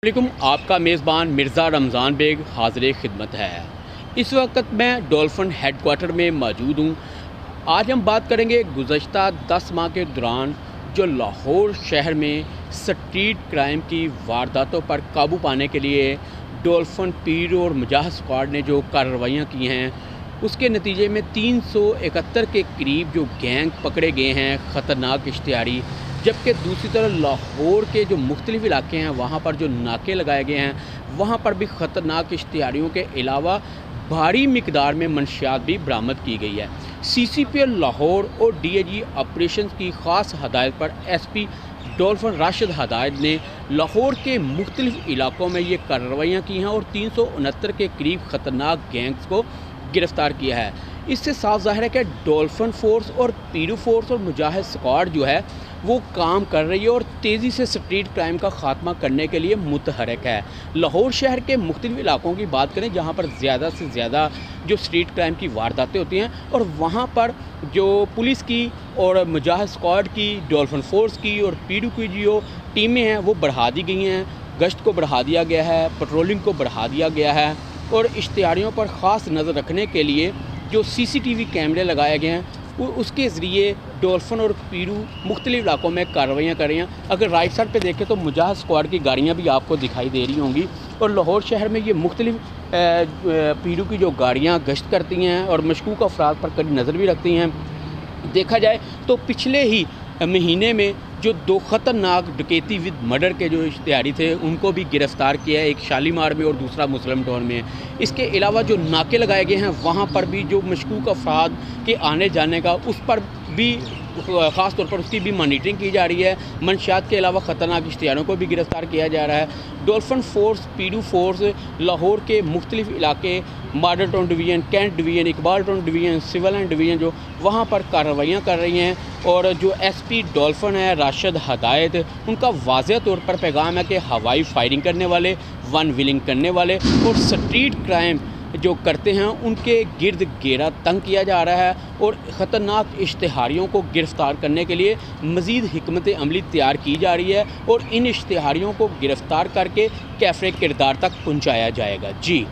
वालेकुम, आपका मेज़बान मिर्ज़ा रमज़ान बेग हाज़िर खिदमत है। इस वक्त मैं डॉल्फिन हेडक्वार्टर में मौजूद हूँ। आज हम बात करेंगे गुज़श्ता 10 माह के दौरान जो लाहौर शहर में स्ट्रीट क्राइम की वारदातों पर काबू पाने के लिए डॉल्फिन पीर और मुजाहिद स्क्वाड ने जो कार्रवाइयाँ की हैं, उसके नतीजे में 371 के करीब जो गैंग पकड़े गए हैं, ख़तरनाक इश्तिहारी। जबकि दूसरी तरफ लाहौर के जो मुख्तलिफ़ इलाके हैं, वहाँ पर जो नाके लगाए गए हैं, वहाँ पर भी ख़तरनाक इश्तिहारियों के अलावा भारी मिकदार में मनशियात भी बरामद की गई है। CCPL लाहौर और DIG ऑपरेशन की ख़ास हदायत पर SP डॉल्फिन राशिद हदायत ने लाहौर के मुख्तलिफ़ इलाकों में ये कार्रवाइयाँ की हैं और 369 के करीब ख़तरनाक गैंग्स को गिरफ़्तार किया है। इससे साफ ज़ाहिर है कि डॉल्फिन फ़ोर्स और पीरू फ़ोर्स और मुजाहिद स्क्वाड जो है वो काम कर रही है और तेज़ी से स्ट्रीट क्राइम का ख़ात्मा करने के लिए मुतहरक है। लाहौर शहर के मुख्तलिफ़ इलाकों की बात करें जहाँ पर ज़्यादा से ज़्यादा जो स्ट्रीट क्राइम की वारदातें होती हैं, और वहाँ पर जो पुलिस की और मुजाहिद स्क्वाड की, डॉल्फिन फ़ोर्स की और पीरू की जो टीमें हैं वो बढ़ा दी गई हैं। गश्त को बढ़ा दिया गया है, पेट्रोलिंग को बढ़ा दिया गया है और इश्तिहारियों पर ख़ास नज़र रखने के लिए जो CCTV कैमरे लगाए गए हैं उसके ज़रिए डॉल्फिन और पीरू मुख्तलिफ़ इलाकों में कार्रवाइयाँ कर रही हैं। अगर राइट साइड पे देखें तो मुजाहिद स्क्वाड की गाड़ियाँ भी आपको दिखाई दे रही होंगी और लाहौर शहर में ये मुख्तलिफ़ पीरू की जो गाड़ियाँ गश्त करती हैं और मशकूक अफराद पर कड़ी नज़र भी रखती हैं। देखा जाए तो पिछले ही महीने में जो 2 ख़तरनाक डकैती विद मर्डर के जो इश्तिहारी थे उनको भी गिरफ़्तार किया है, एक शालीमार में और दूसरा मुस्लिम टाउन में। इसके अलावा जो नाके लगाए गए हैं वहाँ पर भी जो मशकूक अफराद के आने जाने का उस पर भी ख़ास तौर पर उसकी भी मॉनिटरिंग की जा रही है। मंशियात के अलावा ख़तरनाक इश्तिहारों को भी गिरफ़्तार किया जा रहा है। डॉल्फिन फ़ोर्स, पीरू फ़ोर्स लाहौर के मुख्तलिफ़ इलाके, model town division, cantt division, Iqbal town division, civil line division जो वहाँ पर कार्रवाइयाँ कर रही हैं। और जो SP डॉल्फिन है राशिद हदायत, उनका वाज़ेह तौर पर पैगाम है कि हवाई फायरिंग करने वाले, वन विलिंग करने वाले और स्ट्रीट क्राइम जो करते हैं उनके गिर्द घेरा तंग किया जा रहा है और ख़तरनाक इश्तिहारियों को गिरफ़्तार करने के लिए मज़ीद हिकमत अमली तैयार की जा रही है और इन इश्तिहारियों को गिरफ़्तार करके कैफ़े किरदार तक पहुँचाया जाएगा। जी।